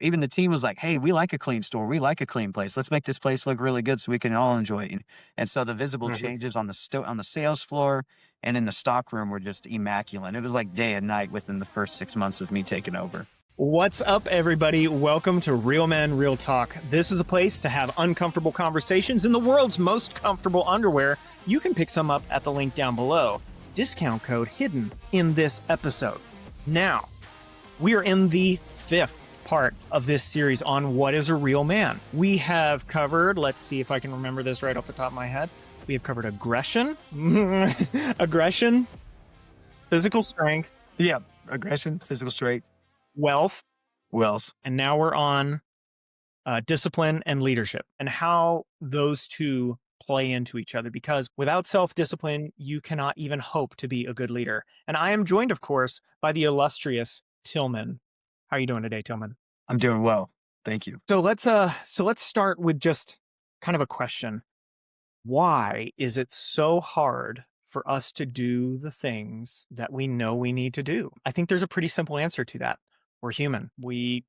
even the team was like, "Hey, we like a clean store. We like a clean place. Let's make this place look really good so we can all enjoy it." And so the visible Mhm. changes on on the sales floor and in the stock room were just immaculate. It was like day and night within the first 6 months of me taking over. What's up, everybody? Welcome to Real Men, Real Talk. This is a place to have uncomfortable conversations in the world's most comfortable underwear. You can pick some up at the link down below. Discount code hidden in this episode. Now, we are in the fifth part of this series on what is a real man. We have covered, let's see if I can remember this right off the top of my head. We have covered aggression, aggression, physical strength, Yeah, aggression, physical strength, wealth, wealth. and now we're on discipline and leadership and how those two play into each other, because without self-discipline, you cannot even hope to be a good leader. And I am joined, of course, by the illustrious Tilghman. How are you doing today, Tilghman? I'm doing well. Thank you. So let's start with just kind of a question. Why is it so hard for us to do the things that we know we need to do? I think there's a pretty simple answer to that. We're human. We're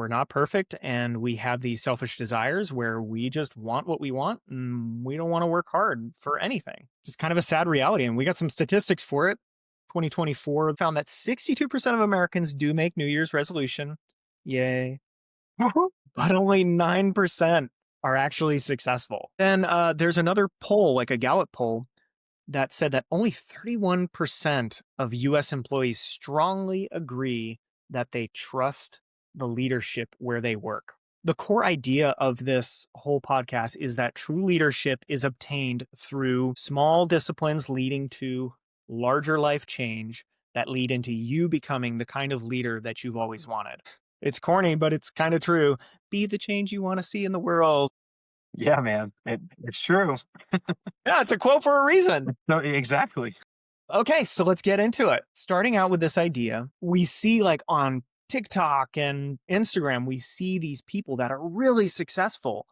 not perfect, and we have these selfish desires where we just want what we want and we don't want to work hard for anything. Just kind of a sad reality. And we got some statistics for it. 2024 found that 62% of Americans do make New Year's resolution. Yay. But only 9% are actually successful. Then there's another poll, like a Gallup poll, that said that only 31% of US employees strongly agree that they trust the leadership where they work. The core idea of this whole podcast is that true leadership is obtained through small disciplines leading to larger life change that lead into you becoming the kind of leader that you've always wanted. It's corny, but it's kind of true. Be the change you want to see in the world. Yeah, man. It's true. Yeah, it's a quote for a reason. No, exactly. Okay, so let's get into it. Starting out with this idea, we see like on TikTok and Instagram, we see these people that are really successful.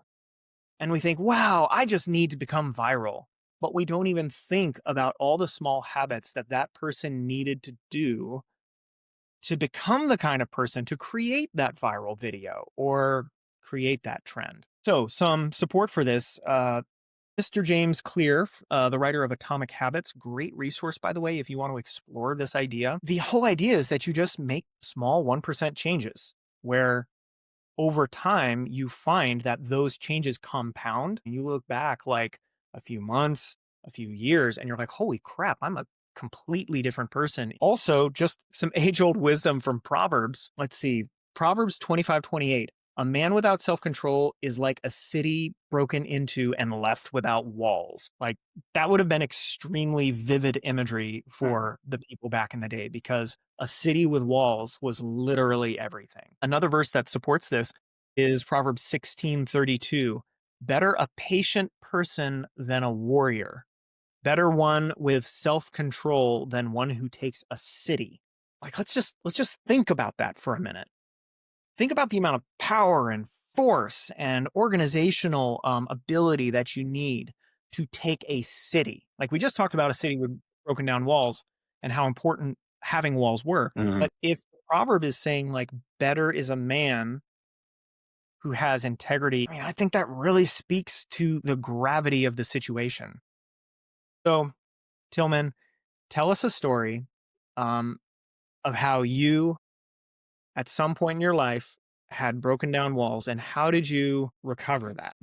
And we think, wow, I just need to become viral. But we don't even think about all the small habits that that person needed to do to become the kind of person to create that viral video or create that trend. So some support for this. Mr. James Clear, the writer of Atomic Habits, great resource, by the way, if you want to explore this idea. The whole idea is that you just make small 1% changes where over time you find that those changes compound. And you look back like a few months, a few years, and you're like, holy crap, I'm a completely different person. Also, just some age old wisdom from Proverbs. Let's see, Proverbs 25:28. A man without self-control is like a city broken into and left without walls. Like that would have been extremely vivid imagery for the people back in the day, because a city with walls was literally everything. Another verse that supports this is Proverbs 16:32. Better a patient person than a warrior. Better one with self-control than one who takes a city. Like let's just think about that for a minute. Think about the amount of power and force and organizational ability that you need to take a city. Like we just talked about a city with broken down walls and how important having walls were. Mhm. But if the proverb is saying like better is a man who has integrity, I mean, I think that really speaks to the gravity of the situation. So, Tillman, tell us a story um, of how you at some point in your life had broken down walls, and how did you recover that?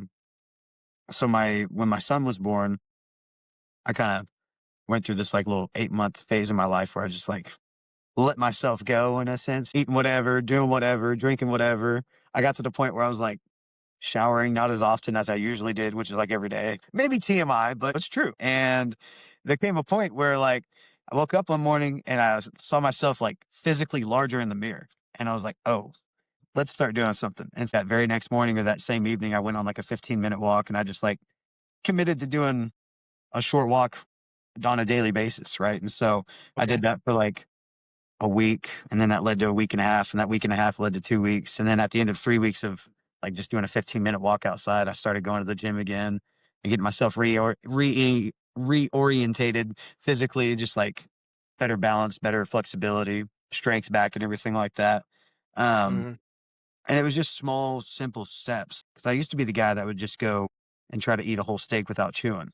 So when my son was born, I kind of went through this like little 8 month phase in my life where I just like let myself go in a sense, eating whatever, doing whatever, drinking whatever. I got to the point where I was like showering not as often as I usually did, which is like every day. Maybe TMI, but it's true. And there came a point where like I woke up one morning and I saw myself like physically larger in the mirror. And I was like, oh, let's start doing something. And that very next morning or that same evening, I went on like a 15-minute walk and I just like committed to doing a short walk on a daily basis. Right. And so I Okay. did that for like a week, and then that led to a week and a half, and that week and a half led to 2 weeks. And then at the end of 3 weeks of like just doing a 15-minute walk outside, I started going to the gym again and getting myself reorientated physically, just like better balance, better flexibility, strength back and everything like that. Um, Mhm. And it was just small, simple steps. Cause I used to be the guy that would just go and try to eat a whole steak without chewing.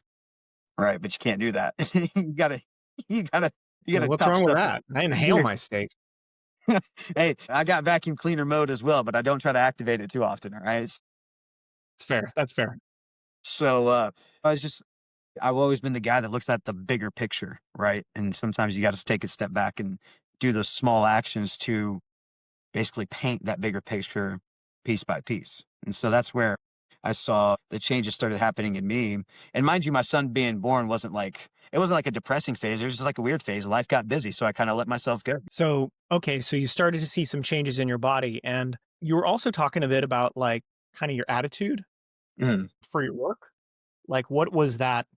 Right. But you can't do that. you gotta, you gotta, you Well, gotta what's chop wrong with stuff that? I inhale up. my steak. Hey, I got vacuum cleaner mode as well, but I don't try to activate it too often. All right. It's fair. That's fair. So, I was just, I've always been the guy that looks at the bigger picture. Right. And sometimes you got to take a step back and do those small actions to basically paint that bigger picture piece by piece. And so that's where I saw the changes started happening in me. And mind you, my son being born it wasn't like a depressing phase. It was just like a weird phase. Life got busy. So I kind of let myself go. So, okay, so you started to see some changes in your body, and you were also talking a bit about like kind of your attitude Mhm. for your work. Like, what was that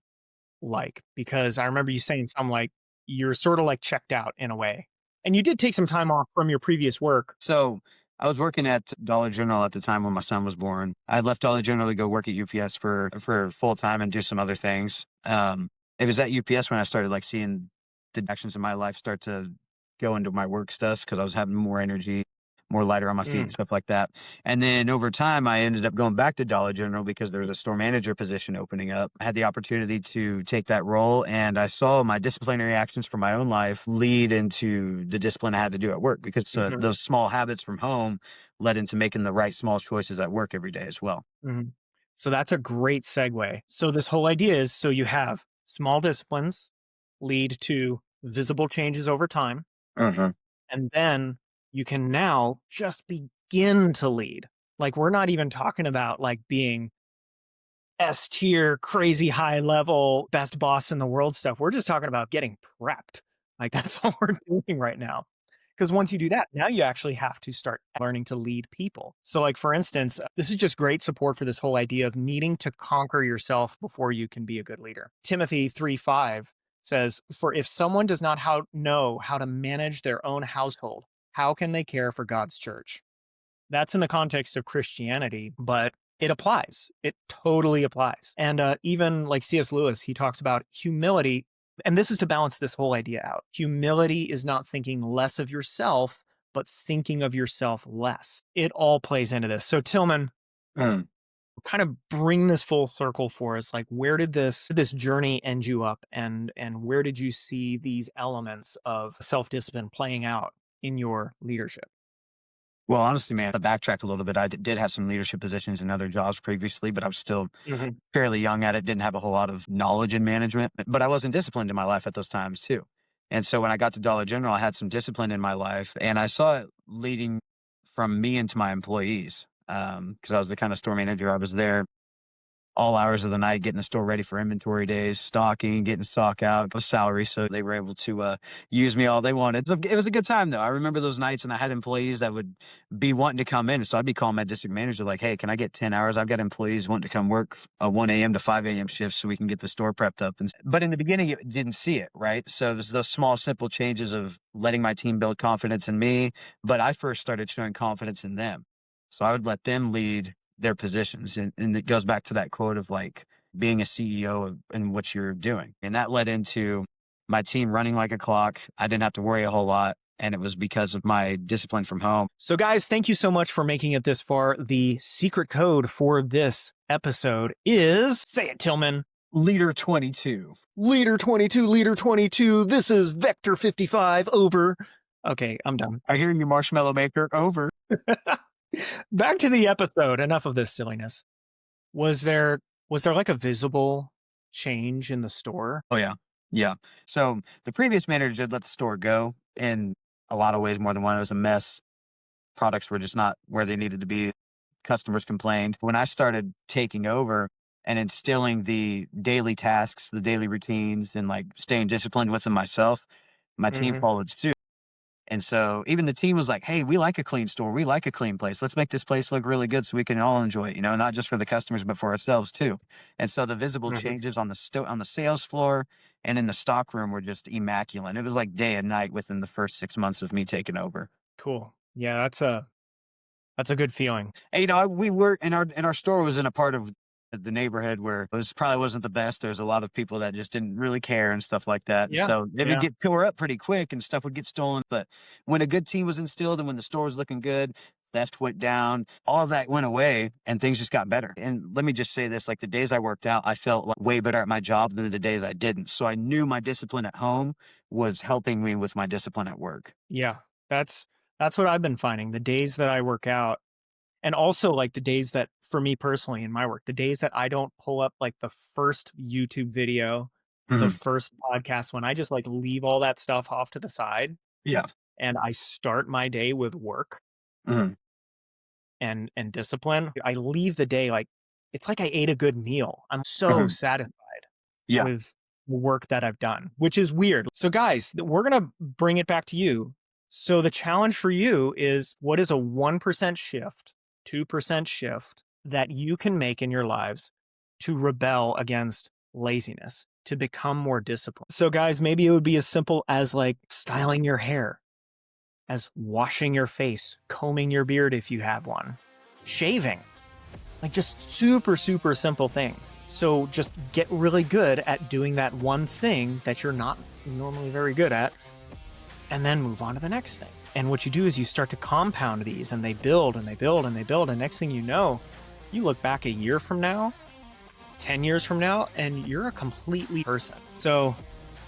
like? Because I remember you saying something like you're sort of like checked out in a way. And you did take some time off from your previous work. So I was working at Dollar General at the time when my son was born. I left Dollar General to go work at UPS for full time and do some other things. It was at UPS when I started like seeing the actions in my life start to go into my work stuff because I was having more energy, more lighter on my feet and Mm, stuff like that. And then over time, I ended up going back to Dollar General because there was a store manager position opening up. I had the opportunity to take that role, and I saw my disciplinary actions for my own life lead into the discipline I had to do at work because mhm, those small habits from home led into making the right small choices at work every day as well. mhm. So that's a great segue. So this whole idea is so you have small disciplines lead to visible changes over time. Hmm. And then you can now just begin to lead. Like, we're not even talking about like being S tier, crazy high level, best boss in the world stuff. We're just talking about getting prepped. Like, that's all we're doing right now. Because once you do that, now you actually have to start learning to lead people. So, like, for instance, this is just great support for this whole idea of needing to conquer yourself before you can be a good leader. Timothy 3:5 says, "For if someone does not know how to manage their own household, how can they care for God's church?" That's in the context of Christianity, but it applies. It totally applies. And even like C.S. Lewis, he talks about humility. And this is to balance this whole idea out. Humility is not thinking less of yourself, but thinking of yourself less. It all plays into this. So, Tillman, Mm. kind of bring this full circle for us. Like, where did this journey end you up, and where did you see these elements of self discipline playing out in your leadership? Well, honestly, man, to backtrack a little bit, I did have some leadership positions in other jobs previously, but I was still Mhm. fairly young at it, didn't have a whole lot of knowledge in management, but I wasn't disciplined in my life at those times too. And so when I got to Dollar General, I had some discipline in my life and I saw it leading from me into my employees. Cause I was the kind of store manager. I was there all hours of the night, getting the store ready for inventory days, stocking, getting stock out, of salary. So they were able to use me all they wanted. So it was a good time though. I remember those nights and I had employees that would be wanting to come in. So I'd be calling my district manager like, hey, can I get 10 hours? I've got employees wanting to come work a 1 a.m. to 5 a.m. shift so we can get the store prepped up. But in the beginning, it didn't see it, right? So it was those small, simple changes of letting my team build confidence in me. But I first started showing confidence in them. So I would let them lead their positions. And it goes back to that quote of like being a CEO in what you're doing. And that led into my team running like a clock. I didn't have to worry a whole lot. And it was because of my discipline from home. So, guys, thank you so much for making it this far. The secret code for this episode is say it, Tillman. Leader 22. Leader 22, leader 22. This is Vector 55 over. Okay, I'm done. I hear you, Marshmallow Maker. Over. Back to the episode. Enough of this silliness. Was there like a visible change in the store? Oh, yeah. Yeah. So the previous manager let the store go in a lot of ways, more than one. It was a mess. Products were just not where they needed to be. Customers complained. When I started taking over and instilling the daily tasks, the daily routines, and like staying disciplined with them myself, my team Hmm. followed suit. And so even the team was like, hey, we like a clean store. We like a clean place. Let's make this place look really good so we can all enjoy it, not just for the customers, but for ourselves too. And so the visible Hmm. changes on on the sales floor and in the stock room were just immaculate. It was like day and night within the first 6 months of me taking over. Cool. Yeah, that's a good feeling. And, we were in our store was in a part of the neighborhood where it was probably wasn't the best. There's a lot of people that just didn't really care and stuff like that. And Yeah. so it would Yeah. get tore up pretty quick and stuff would get stolen. But when a good team was instilled and when the store was looking good, theft went down, all of that went away and things just got better. And let me just say this, like the days I worked out, I felt like way better at my job than the days I didn't. So I knew my discipline at home was helping me with my discipline at work. Yeah, that's what I've been finding. The days that I work out, and also like the days that for me personally in my work, the days that I don't pull up like the first YouTube video, the Mhm. first podcast, when I just like leave all that stuff off to the side Yeah. and I start my day with work Mhm. and discipline, I leave the day like it's like I ate a good meal. I'm so Mhm. satisfied Yeah. with work that I've done, which is weird. So guys, we're going to bring it back to you. So the challenge for you is, what is a 1% shift, 2% shift that you can make in your lives to rebel against laziness, to become more disciplined? So guys, maybe it would be as simple as like styling your hair, as washing your face, combing your beard if you have one, shaving, like just super, super simple things. So just get really good at doing that one thing that you're not normally very good at, and then move on to the next thing. And what you do is you start to compound these, and they build and they build and they build. And next thing you know, you look back a year from now, 10 years from now, and you're a completely person. So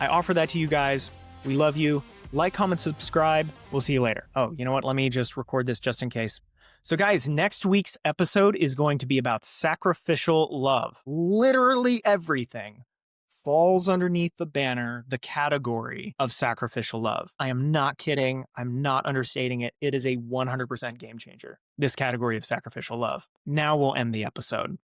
I offer that to you guys. We love you. Like, comment, subscribe. We'll see you later. Oh, you know what? Let me just record this just in case. So guys, next week's episode is going to be about sacrificial love. Literally everything falls underneath the banner, the category of sacrificial love. I am not kidding. I'm not understating it. It is a 100% game changer, this category of sacrificial love. Now we'll end the episode.